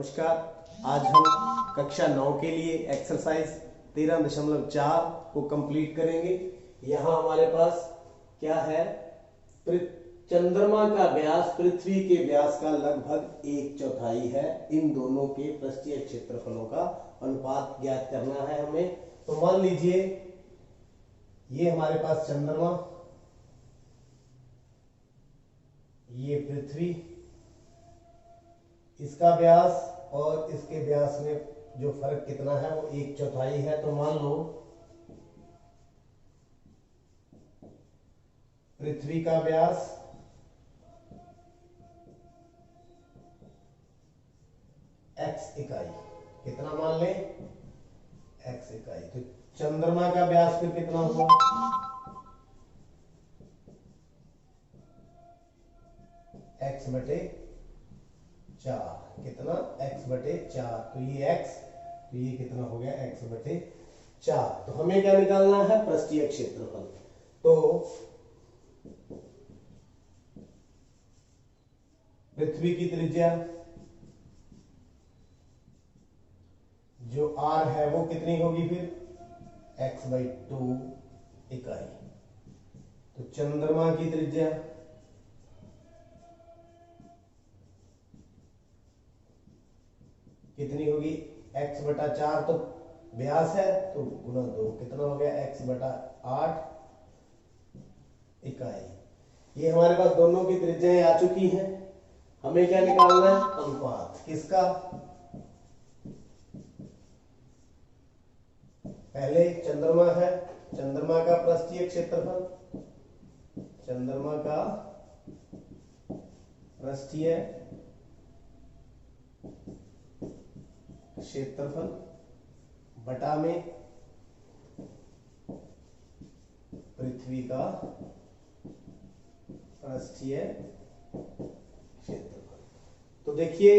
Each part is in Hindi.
नमस्कार। आज हम कक्षा 9 के लिए एक्सरसाइज 13.4 को कंप्लीट करेंगे। यहाँ हमारे पास क्या है, चंद्रमा का व्यास पृथ्वी के व्यास का लगभग 1/4 है। इन दोनों के पृष्ठीय क्षेत्रफलों का अनुपात ज्ञात करना है हमें। तो मान लीजिए ये हमारे पास चंद्रमा, ये पृथ्वी, इसका व्यास और इसके व्यास में जो फर्क कितना है वो 1/4 है। तो मान लो पृथ्वी का व्यास x इकाई, कितना मान ले, x इकाई। तो चंद्रमा का व्यास फिर कितना हुआ, x/4। कितना, x/4। तो ये x, तो ये कितना हो गया, x/4। तो हमें क्या निकालना है, पृष्ठीय क्षेत्रफल। तो पृथ्वी की त्रिज्या जो r है वो कितनी होगी, फिर x/2 इकाई। तो चंद्रमा की त्रिज्या कितनी होगी, x/4। तो व्यास है तो गुना 2, कितना हो गया, x/8 इकाई। ये हमारे पास दोनों की त्रिज्याएं आ चुकी हैं। हमें क्या निकालना है, अनुपात किसका, पहले चंद्रमा है, चंद्रमा का पृष्ठीय क्षेत्रफल, चंद्रमा का पृष्ठीय क्षेत्रफल बटा में पृथ्वी का पृष्ठीय क्षेत्रफल। तो देखिए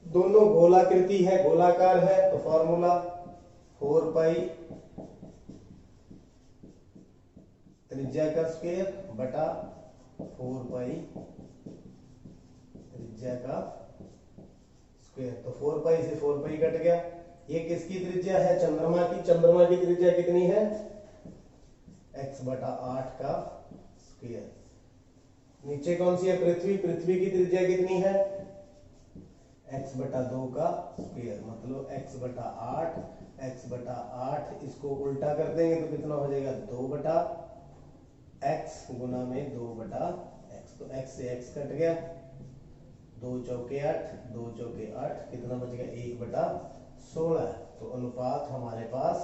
दोनों गोलाकृति है, गोलाकार है, तो फॉर्मूला 4 पाई त्रिज्या का स्क्वायर बटा 4 पाई त्रिज्या का स्क्वायर। तो 4 पाई से 4 पाई कट गया। ये किसकी त्रिज्या है, चंद्रमा की। चंद्रमा की त्रिज्या कितनी है, x/8 का स्क्वायर। नीचे कौन सी है, पृथ्वी। पृथ्वी की त्रिज्या कितनी है, x/2 का स्क्वायर। मतलब x/8, x/8 इसको उल्टा कर देंगे तो कितना हो जाएगा, 2/x गुना में 2/x। तो x से x कट गया, 2 चौके 8, 2 चौके 8, कितना बच गया, 1/16। तो अनुपात हमारे पास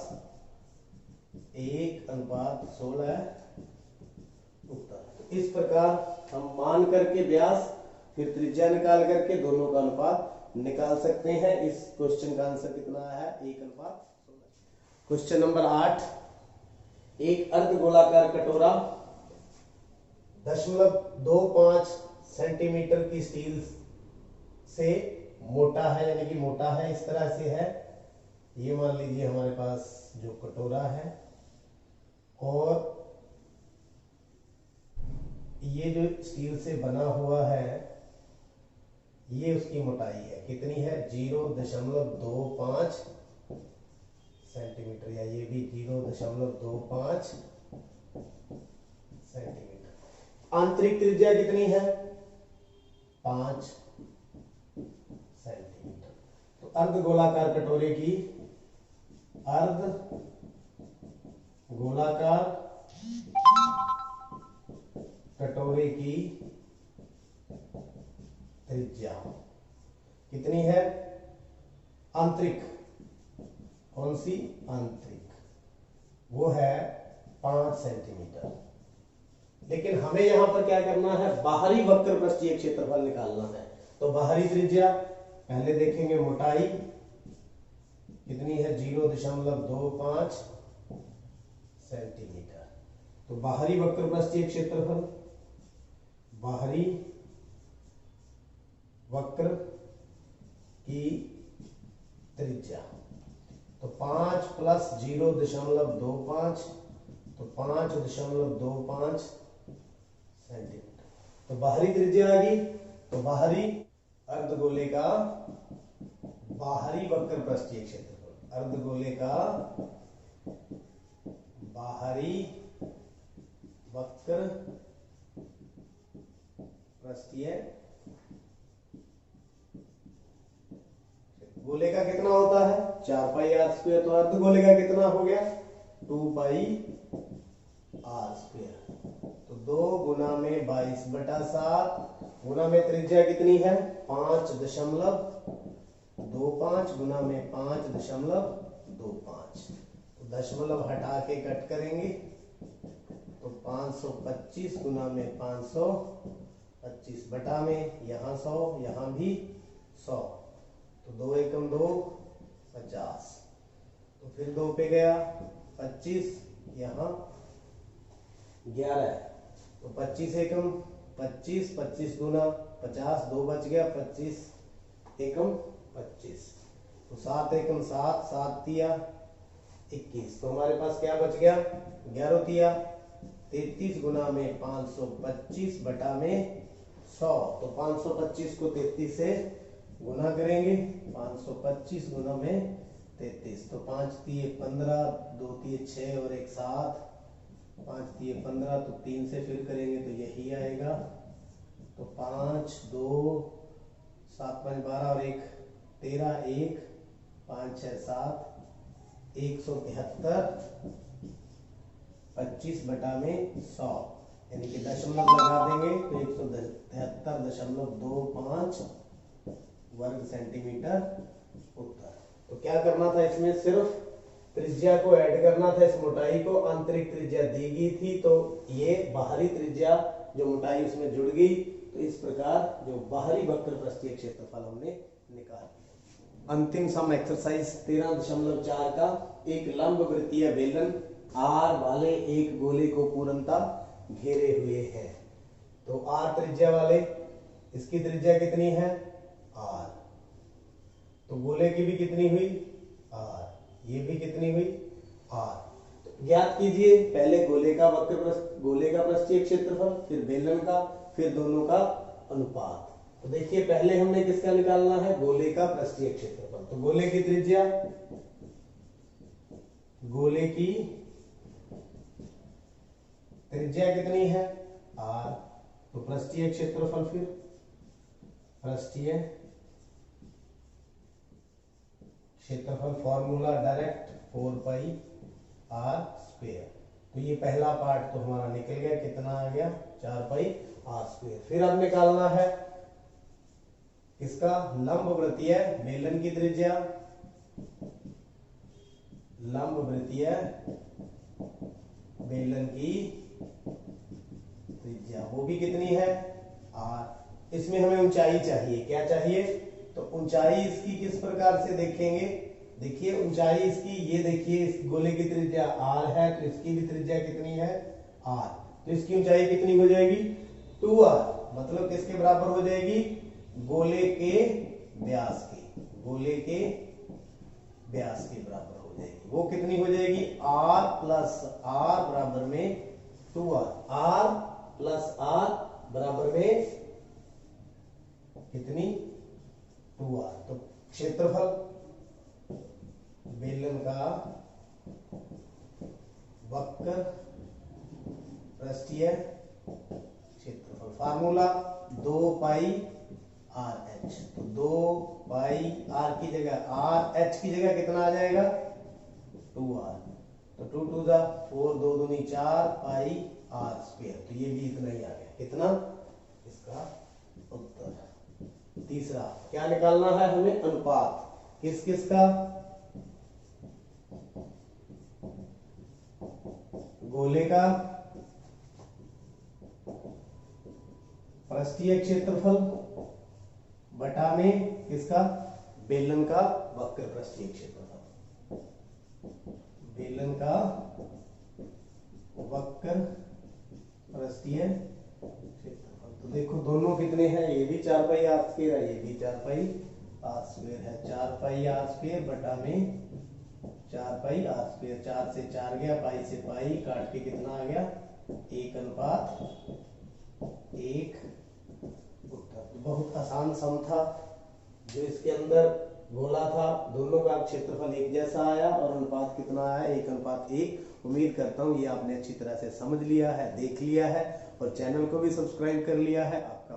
1/16 उत्तर। तो इस प्रकार हम मान करके व्यास फिर त्रिज्या निकाल करके दोनों का अनुपात निकाल सकते हैं। इस क्वेश्चन का आंसर कितना है, 1/16। क्वेश्चन नंबर 8, एक अर्धगोलाकार कटोरा 0.25 सेंटीमीटर की स्टील से मोटा है, यानी कि मोटा है, इस तरह से है। ये मान लीजिए हमारे पास जो कटोरा है, और ये जो स्टील से बना हुआ है ये उसकी मोटाई है, कितनी है, 0.25 सेंटीमीटर, या ये भी 0.25 सेंटीमीटर। आंतरिक त्रिज्या कितनी है, 5 सेंटीमीटर। तो अर्धगोलाकार कटोरे की, अर्धगोलाकार कटोरे की त्रिज्या कितनी है, आंतरिक, कौन सी, आंतरिक, वो है 5 सेंटीमीटर। लेकिन हमें यहां पर क्या करना है, बाहरी वक्र पृष्ठीय क्षेत्रफल निकालना है। तो बाहरी त्रिज्या पहले देखेंगे, मोटाई कितनी है, 0.25 सेंटीमीटर। तो बाहरी वक्र पृष्ठीय क्षेत्रफल, बाहरी वक्र की त्रिज्या, तो 5 प्लस 0.25, तो 5.25 सेंटीमीटर। तो बाहरी त्रिज्या आ गई। तो बाहरी अर्धगोले का बाहरी वक्र पृष्ठीय क्षेत्रफल, अर्धगोले का बाहरी वक्र पृष्ठीय, गोले का कितना होता है 4 पाई आर स्क्वायर, तो अर्धगोले का कितना हो गया 2 पाई आर स्क्वायर। तो 2 गुना में 22/7 गुना में त्रिज्या कितनी है 5.25 गुना में 5.25, तो दशमलव हटा के कट करेंगे तो 525 गुना में 525 बटा में यहाँ 100 यहाँ भी 100, तो 2 एकम 2 50, तो फिर 2 पे गया 25 यहाँ 11, तो 25 एकम 25 25 गुना 50 2 बच गया 25 एकम 25, तो 7 एकम 7 7 तिया 21, तो हमारे पास क्या बच गया 11 तिया 33 गुना में 525 बटा में 100, तो 525 को 33 से गुना करेंगे 525 गुना में 33, तो 5 तिये 15 2 तिये 6 और 1 7, 5 तिये 15, तो 3 से फिर करेंगे तो यही आएगा, तो 5 2 7 5 12 और 1 13 1 5 6 7 173 25 बटा में 100, यानी कि दशमलव लगा देंगे तो 173.25 वर्ग सेंटीमीटर उत्तर। तो क्या करना था इसमें, सिर्फ त्रिज्या को ऐड करना था इस मोटाई को, आंतरिक त्रिज्या दी गई थी तो ये बाहरी त्रिज्या जो मोटाई उसमें जुड़ गई, तो इस प्रकार जो बाहरी वक्र पृष्ठीय क्षेत्रफल हमने निकाल लिया। अंतिम सम एक्सरसाइज 13.4 का, एक लंब वृत्तीय बेलन आर वाले एक गोले को पूर्णतः घेरे हुए है, तो आर त्रिज्या वाले, इसकी त्रिज्या कितनी है आर, तो गोले की भी कितनी हुई आर, ये भी कितनी हुई आर, तो ज्ञात कीजिए पहले गोले का पृष्ठीय क्षेत्रफल, फिर बेलन का, फिर दोनों का अनुपात। तो देखिए पहले हमने किसका निकालना है, गोले का पृष्ठीय क्षेत्रफल, तो गोले की त्रिज्या, गोले की त्रिज्या कितनी है आर, तो पृष्ठीय क्षेत्रफल, फिर पृष्ठीय क्षेत्रफल formula direct 4 pi r square, तो ये पहला पार्ट तो हमारा निकल गया, कितना आ गया 4 पाई आर स्क्वायर। फिर अब निकालना है इसका लंब वृत्तीय बेलन की त्रिज्या, लंब वृत्तीय बेलन की त्रिज्या, वो भी कितनी है आर। इसमें हमें ऊंचाई चाहिए, क्या चाहिए, तो ऊंचाई इसकी किस प्रकार से देखेंगे, देखिए ऊंचाई इसकी, ये देखिए इस गोले की त्रिज्या आर है, तो इसकी भी त्रिज्या कितनी है आर, तो इसकी ऊंचाई कितनी हो जाएगी 2r, मतलब किसके बराबर हो जाएगी, गोले के व्यास के, गोले के व्यास के बराबर हो जाएगी। वो कितनी हो जाएगी r प्लस r बराबर में 2r, r प्लस r बराबर में कितनी 2r, तो क्षेत्रफल बेलन का वक्र पृष्ठीय क्षेत्रफल, फार्मूला 2 पाई आर एच, तो 2 पाई आर की जगह आर एच की जगह कितना आ जाएगा 2r, तो 2 2 जा 4 2 दूनी 4 पाई आर स्क्वायर, तो ये भी इतना ही आ गया, कितना इसका उत्तर। तीसरा क्या निकालना है हमें, अनुपात, किस किस का, गोले का पृष्ठीय क्षेत्रफल बटा में किसका, बेलन का वक्र पृष्ठीय क्षेत्रफल, बेलन का वक्र पृष्ठीय क्षेत्रफल, तो देखो दोनों कितने हैं, ये भी 4 पाई आर स्क्वायर है, ये भी 4 पाई आर स्क्वायर है, 4 पाई आर स्क्वायर बटा में 4 पाई आर स्क्वायर, 4 से 4 गया, पाई से पाई काट के कितना आ गया 1:1 उत्तर। बहुत आसान सम था, जो इसके अंदर गोला था, दोनों का क्षेत्रफल एक जैसा आया और अनुपात कितना आया, 1:1। उम्मीद करता हूँ ये आपने अच्छी तरह से समझ लिया है, देख लिया है और चैनल को भी सब्सक्राइब कर लिया है। आपका